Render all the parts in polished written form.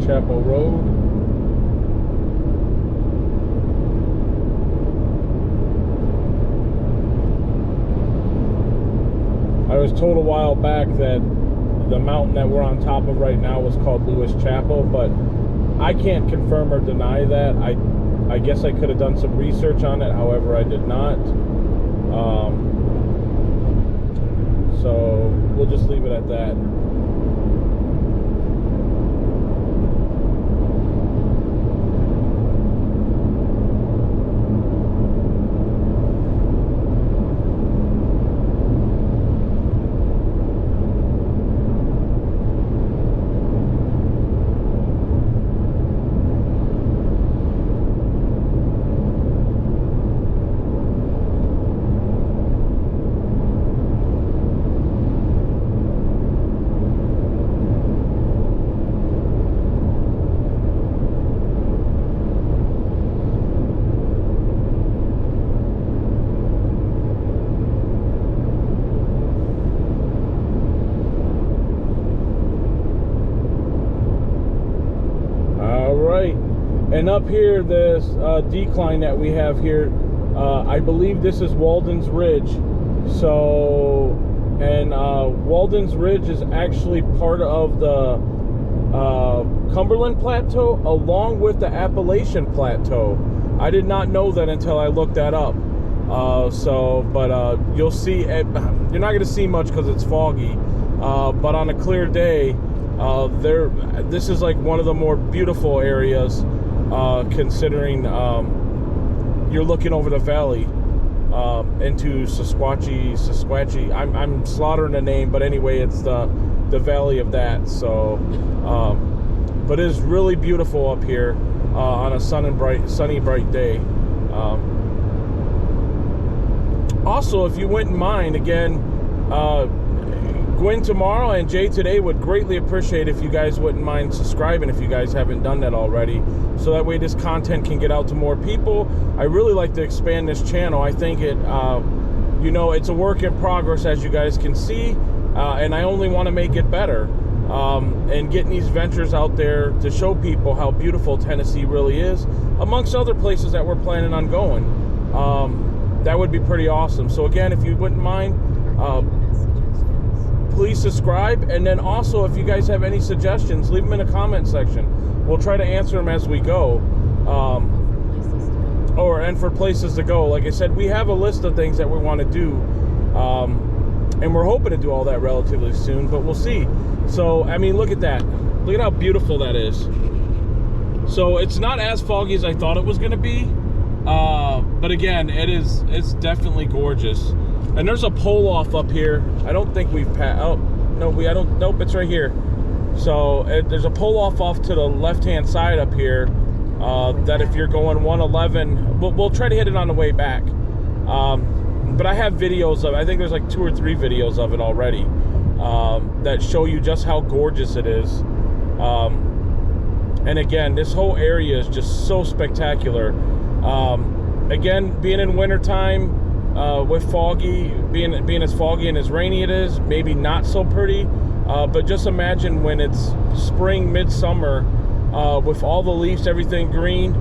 Chapel Road. I was told a while back that the mountain that we're on top of right now was called Lewis Chapel, but I can't confirm or deny that. I guess I could have done some research on it, however I did not. So we'll just leave it at that. And up here, this decline that we have here, I believe this is Walden's Ridge. So, and Walden's Ridge is actually part of the Cumberland Plateau along with the Appalachian Plateau. I did not know that until I looked that up. But you'll see, you're not going to see much because it's foggy. But on a clear day, this is like one of the more beautiful areas. Considering you're looking over the valley into Saskatchewan. I'm slaughtering the name, but anyway, it's the valley of that. So, but it is really beautiful up here on a sunny, bright day. Also, if you wouldn't mind, again, Gwentomorrow and Jaytoday would greatly appreciate if you guys wouldn't mind subscribing if you guys haven't done that already, so that way this content can get out to more people. I really like to expand this channel. I think it, it's a work in progress, as you guys can see, and I only want to make it better, and getting these ventures out there to show people how beautiful Tennessee really is, amongst other places that we're planning on going. That would be pretty awesome. So again, if you wouldn't mind, please subscribe, and then also if you guys have any suggestions, leave them in the comment section. We'll try to answer them as we go. And for places to go, like I said, we have a list of things that we want to do, and we're hoping to do all that relatively soon, but we'll see. So I mean, look at that. Look at how beautiful that is. So it's not as foggy as I thought it was going to be, but again, it's definitely gorgeous. And there's a pole off up here. I don't think we've passed. Oh, no, nope, it's right here. So there's a pole off to the left-hand side up here that if you're going 111, we'll try to hit it on the way back. But I have videos of it. I think there's like 2 or 3 videos of it already that show you just how gorgeous it is. And again, this whole area is just so spectacular. Again, being in wintertime, with foggy, being as foggy and as rainy it is, maybe not so pretty, but just imagine when it's spring, midsummer, with all the leaves, everything green,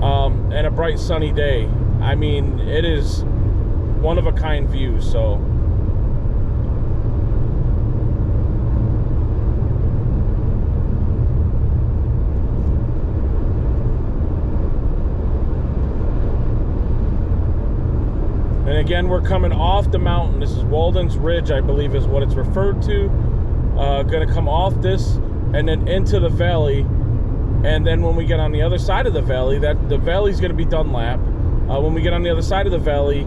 and a bright sunny day. I mean, it is one of a kind view. So and again, we're coming off the mountain. This is Walden's Ridge, I believe is what it's referred to. Gonna come off this and then into the valley. And then when we get on the other side of the valley, the valley's gonna be Dunlap. When we get on the other side of the valley,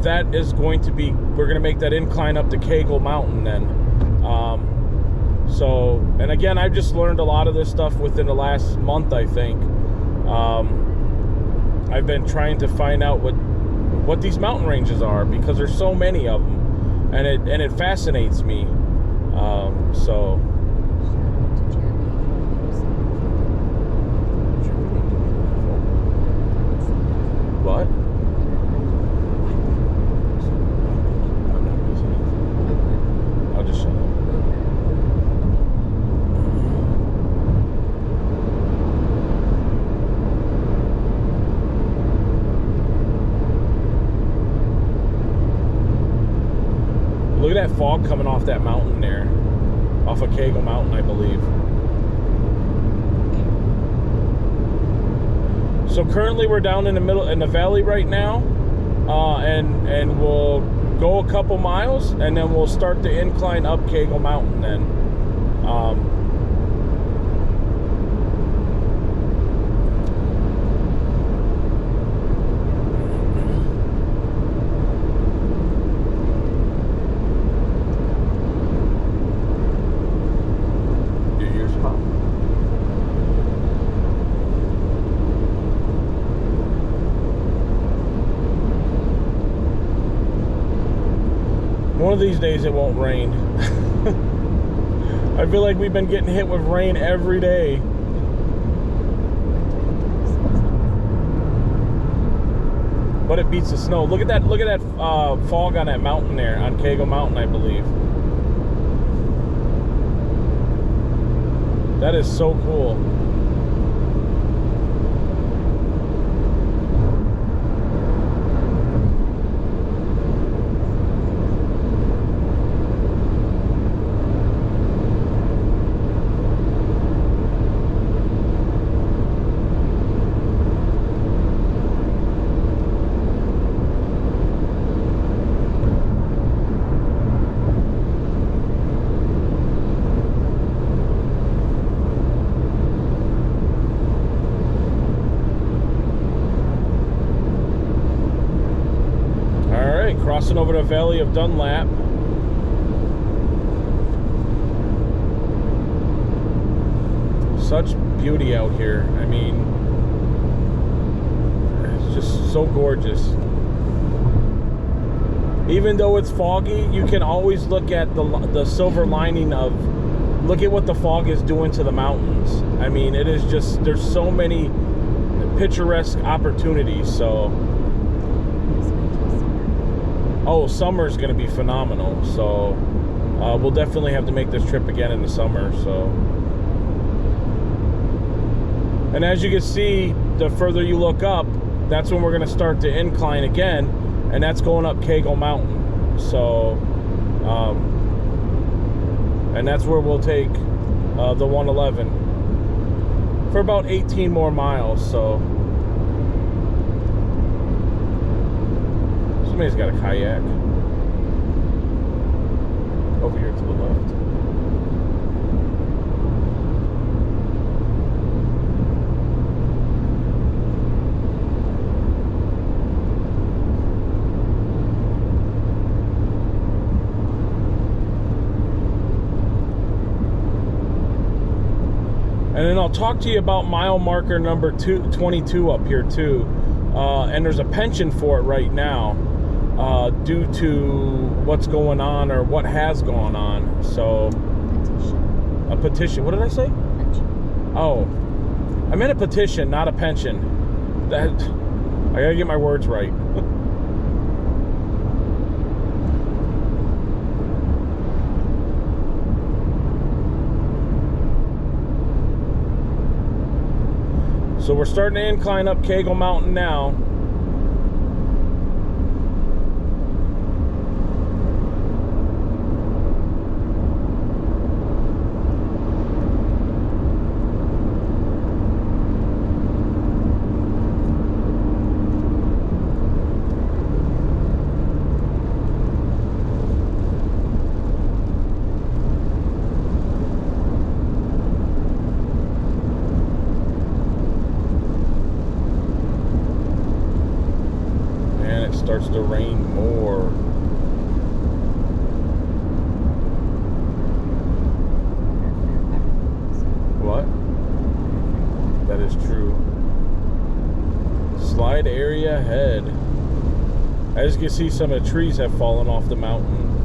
that is going to be, we're gonna make that incline up to Kegel Mountain then. So, and again, I've just learned a lot of this stuff within the last month, I think. I've been trying to find out what these mountain ranges are, because there's so many of them, and it fascinates me. So what? I'm not busy. I'll just shut up. fog coming off that mountain there, off of Cagle Mountain, I believe. So currently we're down in the middle, in the valley right now, and we'll go a couple miles, and then we'll start the incline up Cagle Mountain then. Your ears pop. One of these days it won't rain. I feel like we've been getting hit with rain every day. But it beats the snow. Look at that fog on that mountain there, on Cagle Mountain, I believe. That is so cool. Crossing over the Valley of Dunlap. Such beauty out here. I mean, it's just so gorgeous. Even though it's foggy, you can always look at the silver lining of, look at what the fog is doing to the mountains. I mean, it is just, there's so many picturesque opportunities. So summer's going to be phenomenal. So we'll definitely have to make this trip again in the summer. So, and as you can see, the further you look up, that's when we're going to start to incline again, and that's going up Cagle Mountain. So and that's where we'll take the 111 for about 18 more miles. So somebody's got a kayak over here to the left. And then I'll talk to you about mile marker number 22 up here too. And there's a pension for it right now. Due to what's going on, or what has gone on. So petition. A petition. What did I say? Pension. Oh, I meant a petition, not a pension. That, I gotta get my words right. So we're starting to incline up Cagle Mountain now. Starts to rain more. What? That is true. Slide area ahead. As you can see, some of the trees have fallen off the mountain.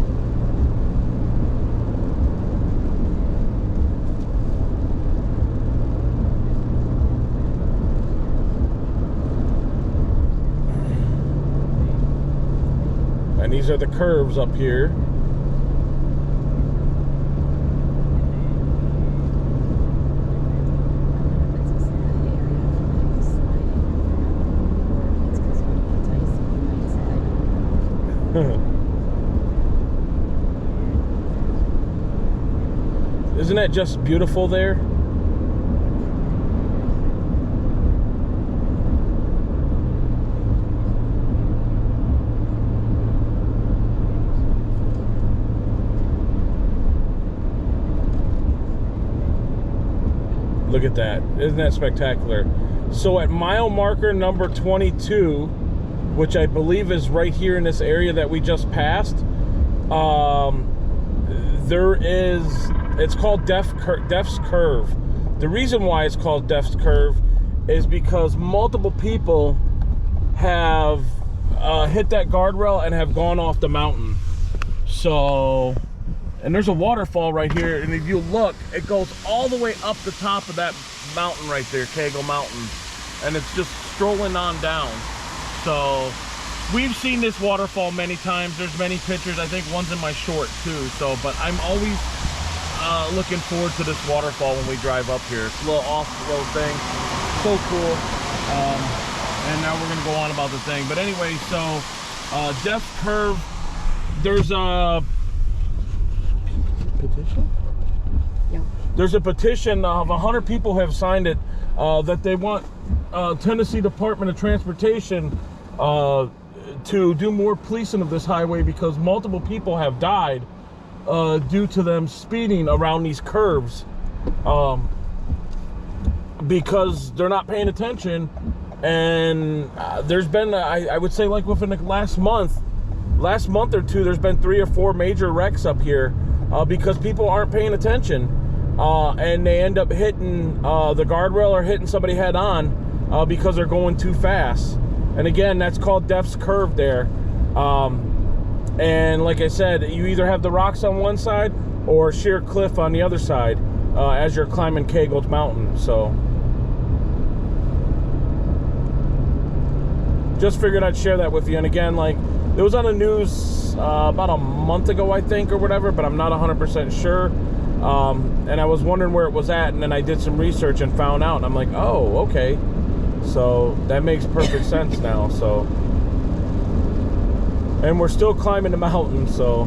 And these are the curves up here. Isn't that just beautiful there? Look at that. Isn't that spectacular? So at mile marker number 22, which I believe is right here in this area that we just passed, it's called Death's Curve. The reason why it's called Death's Curve is because multiple people have hit that guardrail and have gone off the mountain. So, and there's a waterfall right here, and if you look, it goes all the way up the top of that mountain right there, Kegel Mountain, and it's just strolling on down. So we've seen this waterfall many times. There's many pictures. I think one's in my short too. So, but I'm always looking forward to this waterfall when we drive up here. It's a little off-road thing, so cool. And now we're gonna go on about the thing. But anyway, so Death's Curve. There's a petition? Yeah. There's a petition of 100 people have signed it that they want Tennessee Department of Transportation to do more policing of this highway because multiple people have died due to them speeding around these curves because they're not paying attention. And there's been, I would say, like within the last month or two, there's been 3 or 4 major wrecks up here because people aren't paying attention and they end up hitting the guardrail or hitting somebody head on because they're going too fast. And again, that's called Death's Curve there. And like I said, you either have the rocks on one side or sheer cliff on the other side as you're climbing Kegel Mountain. So just figured I'd share that with you. And again, like, it was on the news about a month ago, I think, or whatever, but I'm not 100% sure. And I was wondering where it was at, and then I did some research and found out, and I'm like, oh, okay. So that makes perfect sense now. So, and we're still climbing the mountain, so